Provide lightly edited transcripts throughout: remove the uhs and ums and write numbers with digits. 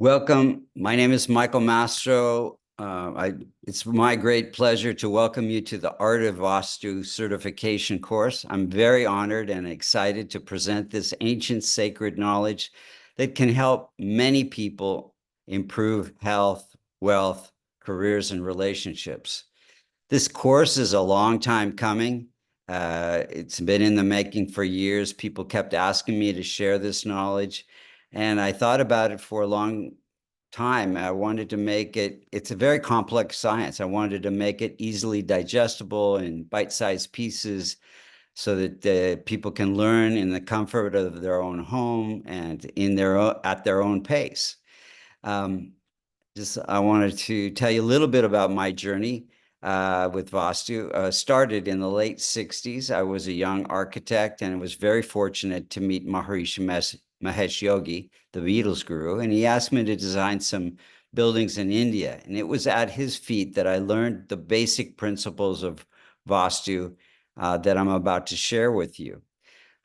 Welcome. My name is Michael Mastro. It's my great pleasure to welcome you to the Art of Vastu certification course. I'm very honored and excited to present this ancient sacred knowledge that can help many people improve health, wealth, careers, and relationships. This course is a long time coming. It's been in the making for years. People kept asking me to share this knowledge, and I thought about it for a long time. I wanted to make it's a very complex science. I wanted to make it easily digestible in bite-sized pieces so that people can learn in the comfort of their own home and at their own pace. Um, I wanted to tell you a little bit about my journey with Vastu. Started in the late 60s. I was a young architect and was very fortunate to meet Maharishi Mahesh Yogi, the Beatles guru, and he asked me to design some buildings in India. And it was at his feet that I learned the basic principles of Vastu that I'm about to share with you.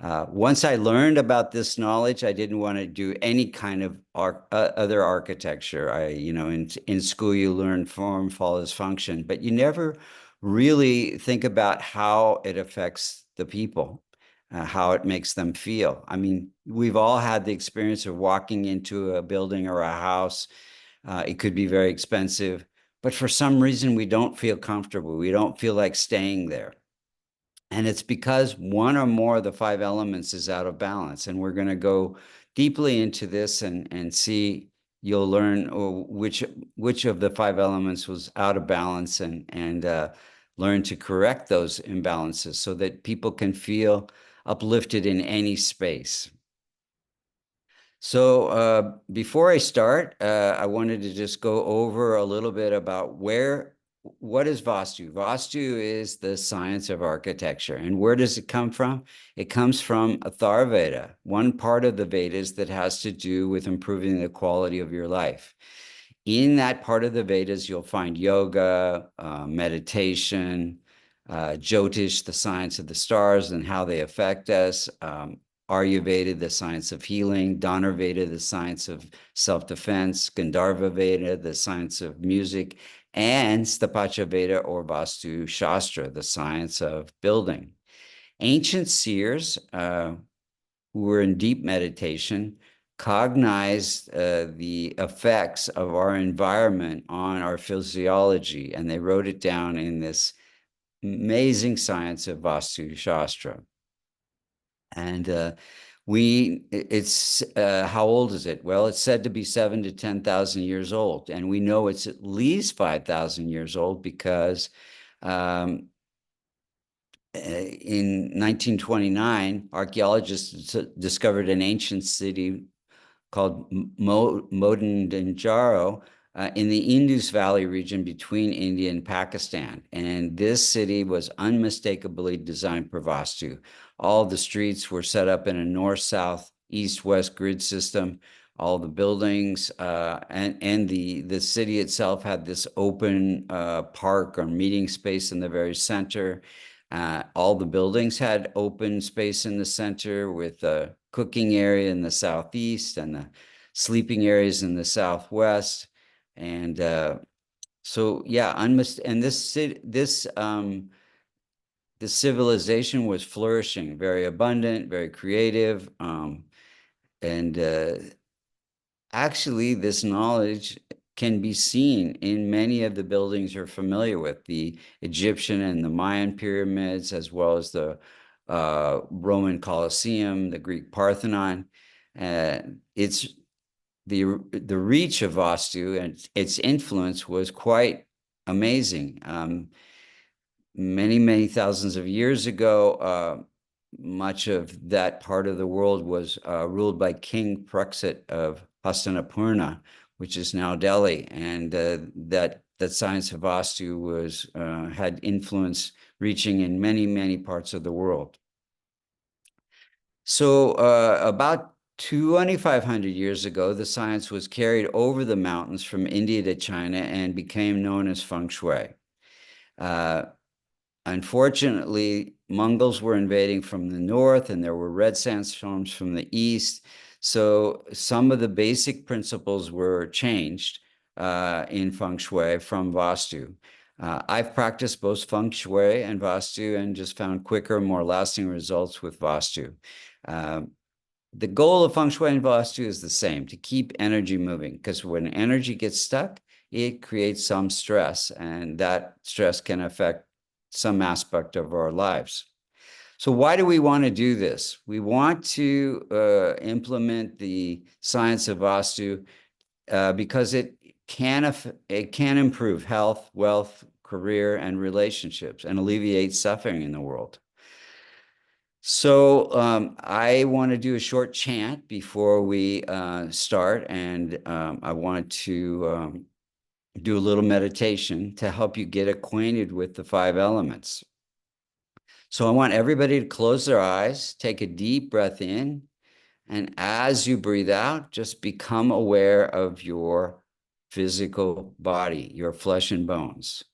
Once I learned about this knowledge, I didn't want to do any kind of other architecture. In school, you learn form follows function, but you never really think about how it affects the people, how it makes them feel. I mean, we've all had the experience of walking into a building or a house. It could be very expensive, but for some reason, we don't feel comfortable. We don't feel like staying there. And it's because one or more of the five elements is out of balance. And we're going to go deeply into this and see, you'll learn which of the five elements was out of balance and learn to correct those imbalances so that people can feel uplifted in any space. So before I start, I wanted to just go over a little bit about what is Vastu? Vastu is the science of architecture. And where does it come from? It comes from Atharvaveda, one part of the Vedas that has to do with improving the quality of your life. In that part of the Vedas, you'll find yoga, meditation, Jyotish, the science of the stars and how they affect us, Ayurveda, the science of healing, Dhanurveda, the science of self-defense, Gandharva Veda, the science of music, and Sthapacha Veda or Vastu Shastra, the science of building. Ancient seers who were in deep meditation cognized the effects of our environment on our physiology, and they wrote it down in this amazing science of Vastu Shastra. And how old is it? Well, it's said to be 7,000 to 10,000 years old. And we know it's at least 5,000 years old because in 1929, archaeologists discovered an ancient city called Mohenjo-daro in the Indus Valley region between India and Pakistan. And this city was unmistakably designed for Vastu. All the streets were set up in a north, south, east, west grid system. All the buildings and the city itself had this open park or meeting space in the very center. All the buildings had open space in the center with a cooking area in the southeast and the sleeping areas in the southwest. And so, yeah, and this civilization was flourishing, very abundant, very creative. And actually, this knowledge can be seen in many of the buildings you're familiar with, the Egyptian and the Mayan pyramids, as well as the Roman Colosseum, the Greek Parthenon. It's the reach of Vastu and its influence was quite amazing. Many thousands of years ago, much of that part of the world was ruled by King Praksit of Hastinapurna, which is now Delhi, and that science of Vastu was had influence reaching in many parts of the world. So about 2,500 years ago, the science was carried over the mountains from India to China and became known as feng shui. Unfortunately, Mongols were invading from the north, and there were red sandstorms from the east. So some of the basic principles were changed in feng shui from Vastu. I've practiced both feng shui and Vastu and just found quicker, more lasting results with Vastu. The goal of feng shui and Vastu is the same, to keep energy moving, because when energy gets stuck, it creates some stress, and that stress can affect some aspect of our lives. So why do we want to do this? We want to implement the science of Vastu because it can improve health, wealth, career, and relationships, and alleviate suffering in the world. So I want to do a short chant before we start, and I want to do a little meditation to help you get acquainted with the 5 elements. So I want everybody to close their eyes, take a deep breath in, and as you breathe out, just become aware of your physical body, your flesh and bones.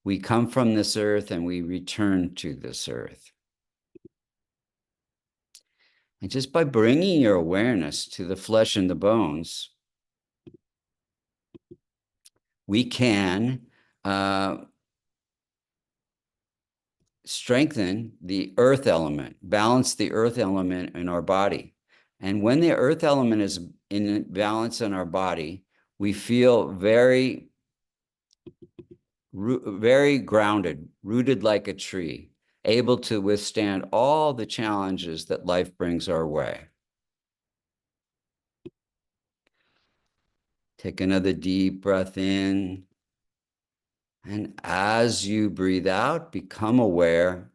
We come from this earth and we return to this earth. And just by bringing your awareness to the flesh and the bones, we can strengthen the earth element, balance the earth element in our body. And when the earth element is in balance in our body, we feel very grounded, rooted like a tree, able to withstand all the challenges that life brings our way. Take another deep breath in. And as you breathe out, become aware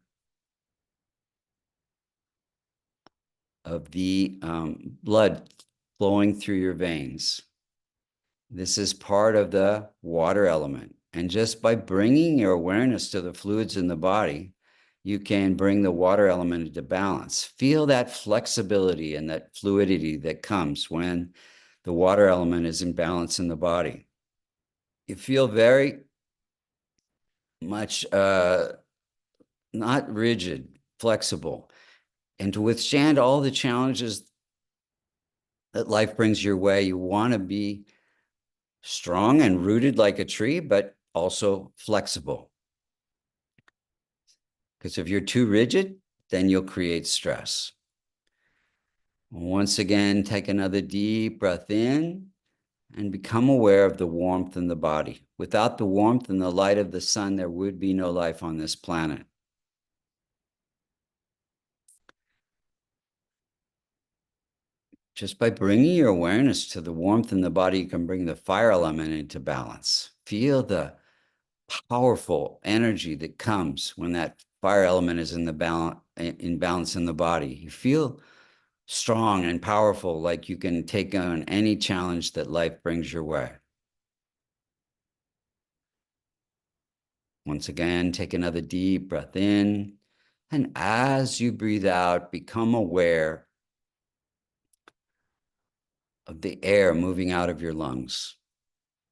of the blood flowing through your veins. This is part of the water element. And just by bringing your awareness to the fluids in the body, you can bring the water element into balance. Feel that flexibility and that fluidity that comes when the water element is in balance in the body. You feel very much not rigid, flexible, and to withstand all the challenges that life brings your way, you want to be strong and rooted like a tree, but also flexible. Because if you're too rigid, then you'll create stress. Once again, take another deep breath in and become aware of the warmth in the body. Without the warmth and the light of the sun, there would be no life on this planet. Just by bringing your awareness to the warmth in the body, you can bring the fire element into balance. Feel the powerful energy that comes when that fire element is in balance in the body. You feel strong and powerful, like you can take on any challenge that life brings your way. Once again, take another deep breath in, and as you breathe out, become aware of the air moving out of your lungs.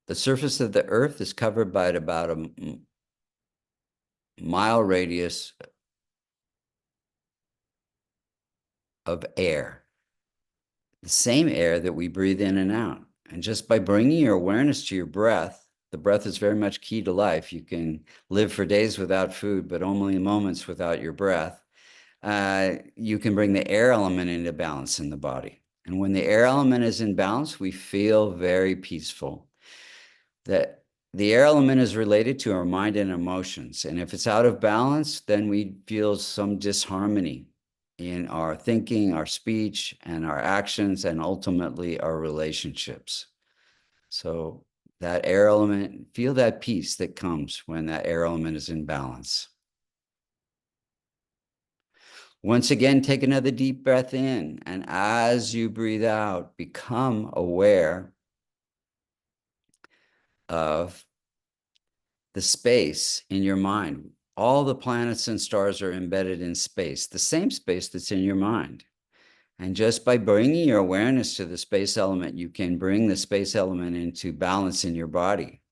The surface of the earth is covered by about a mile radius of air, the same air that we breathe in and out. And just by bringing your awareness to your breath, the breath is very much key to life. You can live for days without food, but only moments without your breath. You can bring the air element into balance in the body. And when the air element is in balance, we feel very peaceful. That the air element is related to our mind and emotions. And if it's out of balance, then we feel some disharmony in our thinking, our speech, and our actions, and ultimately our relationships. So that air element, feel that peace that comes when that air element is in balance. Once again, take another deep breath in, and as you breathe out, become aware of the space in your mind. All the planets and stars are embedded in space, the same space that's in your mind. And just by bringing your awareness to the space element, you can bring the space element into balance in your body.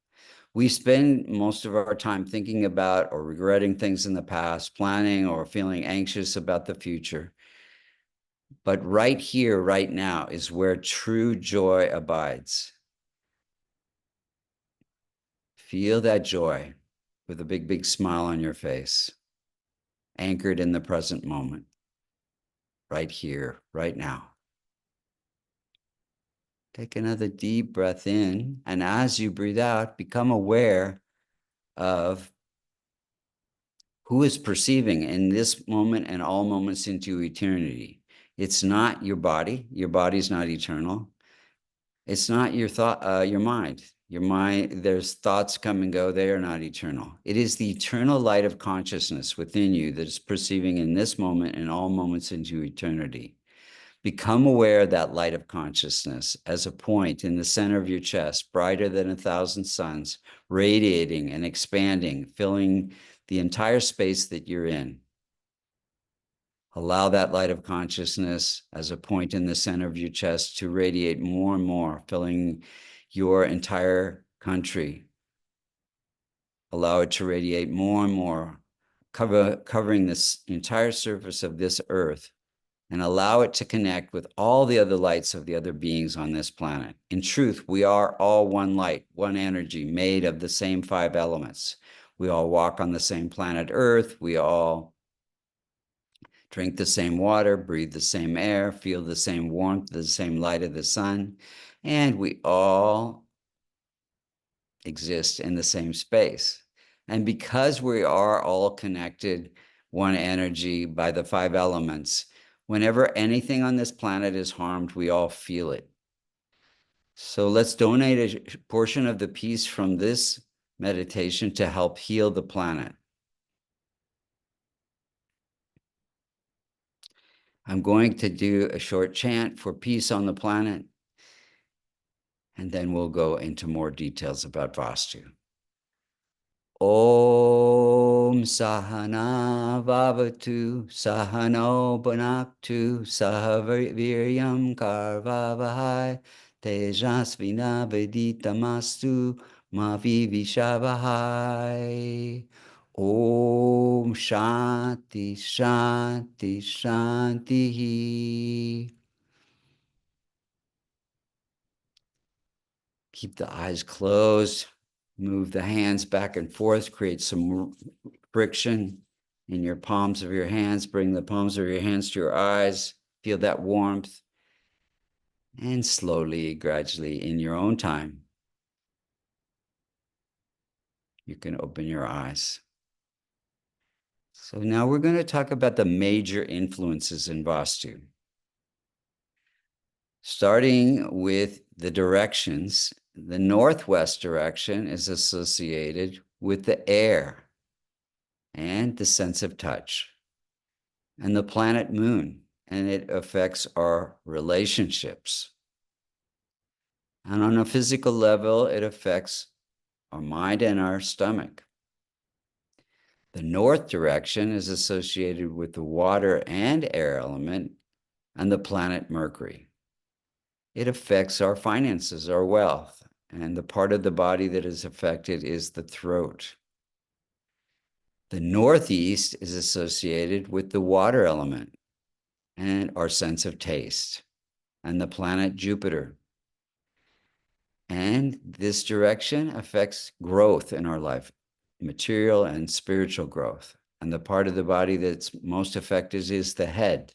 We spend most of our time thinking about or regretting things in the past, planning or feeling anxious about the future. But right here, right now, is where true joy abides. Feel that joy with a big, big smile on your face, anchored in the present moment, right here, right now. Take another deep breath in, and as you breathe out, become aware of who is perceiving in this moment and all moments into eternity. It's not your body. Your body's not eternal. It's not your thought, your mind. Your mind, there's thoughts come and go. They are not eternal. It is the eternal light of consciousness within you that is perceiving in this moment and all moments into eternity. Become aware of that light of consciousness as a point in the center of your chest, brighter than 1,000 suns, radiating and expanding, filling the entire space that you're in. Allow that light of consciousness as a point in the center of your chest to radiate more and more, filling your entire country. Allow it to radiate more and more, covering this entire surface of this earth, and allow it to connect with all the other lights of the other beings on this planet. In truth, we are all one light, one energy, made of the same 5 elements. We all walk on the same planet Earth. We all drink the same water, breathe the same air, feel the same warmth, the same light of the sun, and we all exist in the same space. And because we are all connected, one energy by the 5 elements, whenever anything on this planet is harmed, we all feel it. So let's donate a portion of the peace from this meditation to help heal the planet. I'm going to do a short chant for peace on the planet, and then we'll go into more details about Vastu. Om Sahana Vavatu Sahano Bhanaktu Sahaviryam Karvavahai Tejasvina Veditamastu Mavivishavahai. Om Shanti Shanti Shanti. Keep the eyes closed. Move the hands back and forth. Create some friction in your palms of your hands. Bring the palms of your hands to your eyes. Feel that warmth. And slowly, gradually, in your own time, you can open your eyes. So now we're going to talk about the major influences in Vastu. Starting with the directions, the northwest direction is associated with the air and the sense of touch, and the planet Moon, and it affects our relationships. And on a physical level, it affects our mind and our stomach. The north direction is associated with the water and air element and the planet Mercury. It affects our finances, our wealth, and the part of the body that is affected is the throat. The northeast is associated with the water element and our sense of taste, and the planet Jupiter. And this direction affects growth in our life, material and spiritual growth. And the part of the body that's most affected is the head.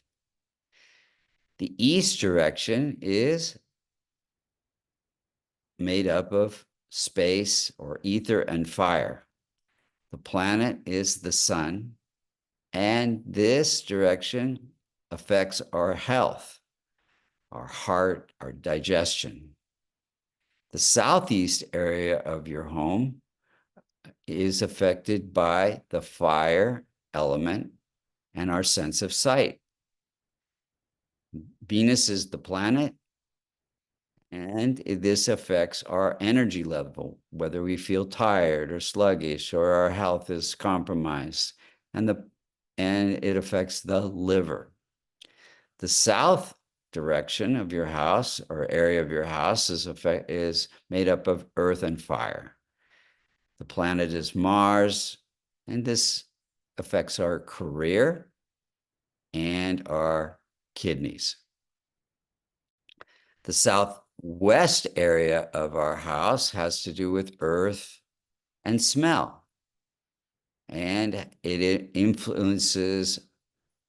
The east direction is made up of space or ether and fire. The planet is the sun, and this direction affects our health, our heart, our digestion. The southeast area of your home is affected by the fire element and our sense of sight. Venus is the planet, and this affects our energy level, whether we feel tired or sluggish or our health is compromised, and it affects the liver. The south direction of your house or area of your house is made up of earth and fire. The planet is Mars, and this affects our career and our kidneys. The southwest area of our house has to do with earth and smell. And it influences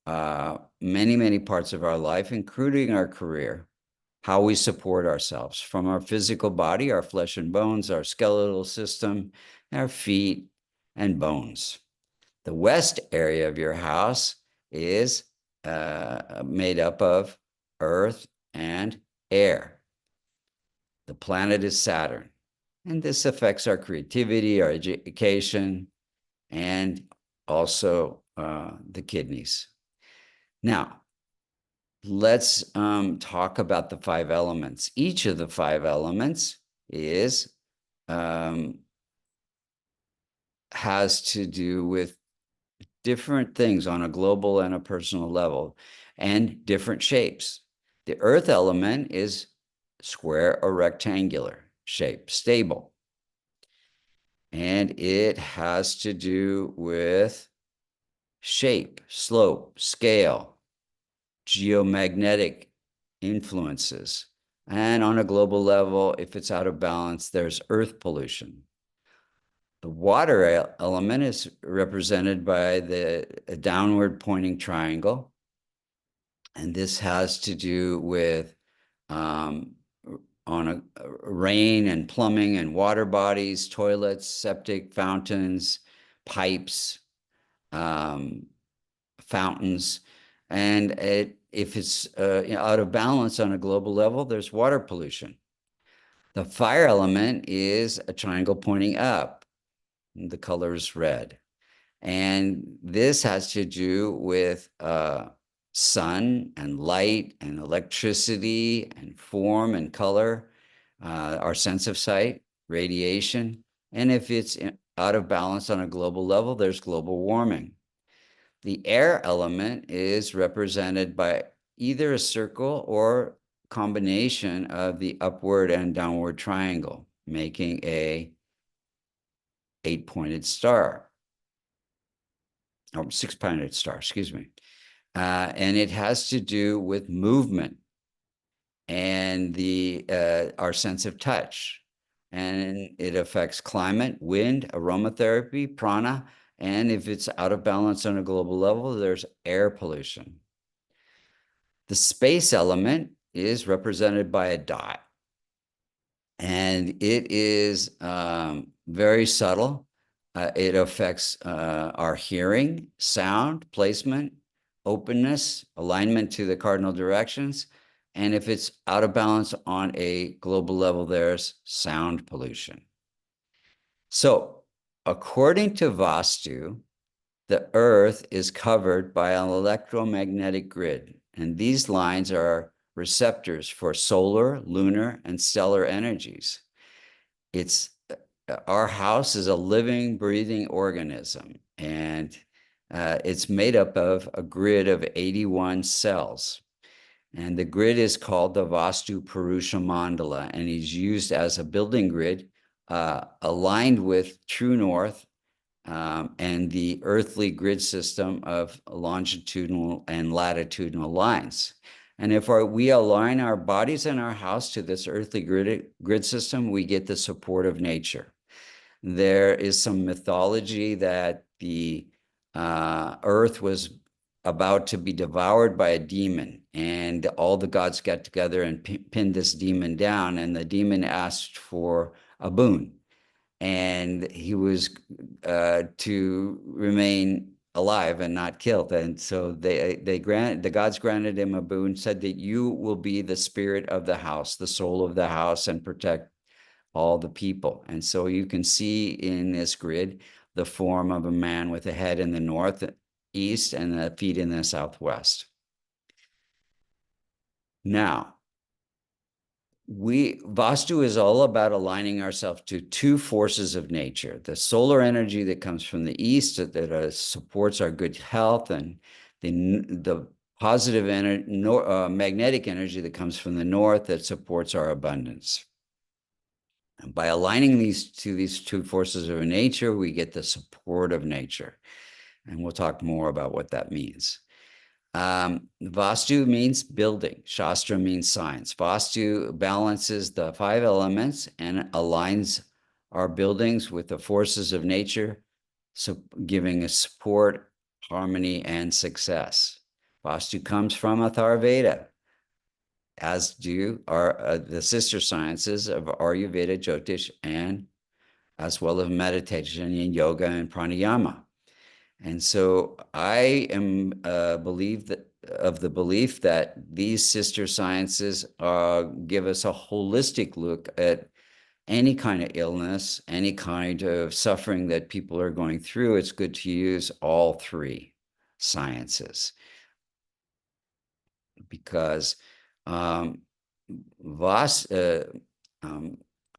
many, many parts of our life, including our career, how we support ourselves from our physical body, our flesh and bones, our skeletal system, our feet and bones. The west area of your house is made up of earth and air. The planet is Saturn, and this affects our creativity, our education, and also the kidneys. Now, let's talk about the 5 elements. Each of the 5 elements is has to do with different things on a global and a personal level and different shapes. The earth element is square or rectangular shape, stable. And it has to do with shape, slope, scale, geomagnetic influences. And on a global level, if it's out of balance, there's earth pollution. The water element is represented by the downward pointing triangle. And this has to do with rain and plumbing and water bodies, toilets, septic fountains, pipes, fountains. And if it's out of balance on a global level, there's water pollution. The fire element is a triangle pointing up. The color is red. And this has to do with sun and light and electricity and form and color, our sense of sight, radiation. And if it's out of balance on a global level, there's global warming. The air element is represented by either a circle or combination of the upward and downward triangle, making a 8-pointed star, or 6-pointed star, excuse me. And it has to do with movement and our sense of touch. And it affects climate, wind, aromatherapy, prana, and if it's out of balance on a global level, there's air pollution. The space element is represented by a dot. And it is very subtle. It affects our hearing, sound, placement, openness, alignment to the cardinal directions. And if it's out of balance on a global level, there's sound pollution. So according to Vastu, the Earth is covered by an electromagnetic grid. And these lines are receptors for solar, lunar, and stellar energies. Our house is a living, breathing organism, and it's made up of a grid of 81 cells. And the grid is called the Vastu Purusha Mandala, and is used as a building grid aligned with true north and the earthly grid system of longitudinal and latitudinal lines. And if we align our bodies and our house to this earthly grid system, we get the support of nature. There is some mythology that the earth was about to be devoured by a demon, and all the gods got together and pinned this demon down, and the demon asked for a boon. And he was to remain alive and not killed. And so the gods granted him a boon, said that you will be the spirit of the house, the soul of the house, and protect all the people. And so you can see in this grid the form of a man with a head in the northeast and the feet in the southwest. Now, Vastu is all about aligning ourselves to 2 forces of nature: the solar energy that comes from the east that supports our good health, and the positive magnetic energy that comes from the north that supports our abundance. And by aligning these 2 forces of nature, we get the support of nature. And we'll talk more about what that means. Vastu means building. Shastra means science. Vastu balances the five elements and aligns our buildings with the forces of nature, so giving us support, harmony, and success. Vastu comes from Atharvaveda, as do the sister sciences of Ayurveda, Jyotish, and as well as meditation and yoga and pranayama. And so I am of the belief that these sister sciences give us a holistic look at any kind of illness, any kind of suffering that people are going through. It's good to use all three sciences because um, Vas,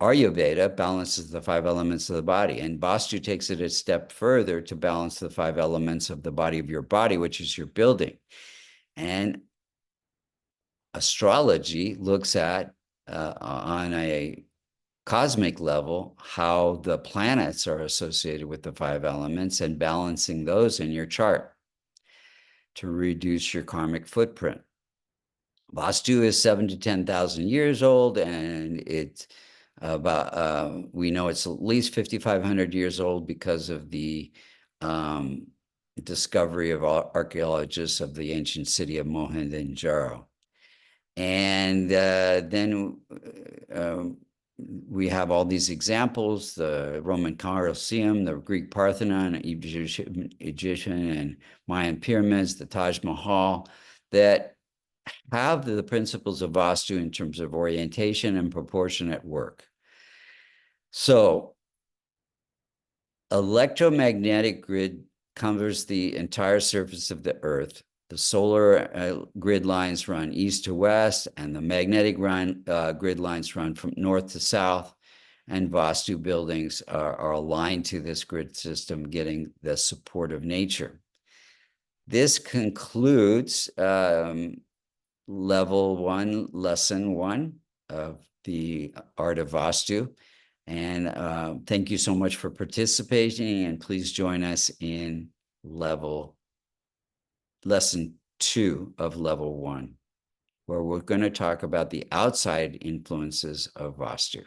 Ayurveda balances the five elements of the body, and Vastu takes it a step further to balance the five elements of the body of your body, which is your building. And astrology looks at on a cosmic level how the planets are associated with the five elements and balancing those in your chart to reduce your karmic footprint. Vastu is 7 to 10,000 years old, and it's about we know it's at least 5,500 years old because of the discovery of archaeologists of the ancient city of Mohenjo-daro. And then we have all these examples: the Roman Colosseum, the Greek Parthenon, Egyptian and Mayan pyramids, the Taj Mahal, that have the principles of Vastu in terms of orientation and proportionate work. So electromagnetic grid covers the entire surface of the Earth. The solar grid lines run east to west, and the magnetic grid lines run from north to south. And Vastu buildings are aligned to this grid system, getting the support of nature. This concludes level 1, lesson 1 of the art of Vastu. And thank you so much for participating, and please join us in lesson 2 of level 1, where we're going to talk about the outside influences of Vastu.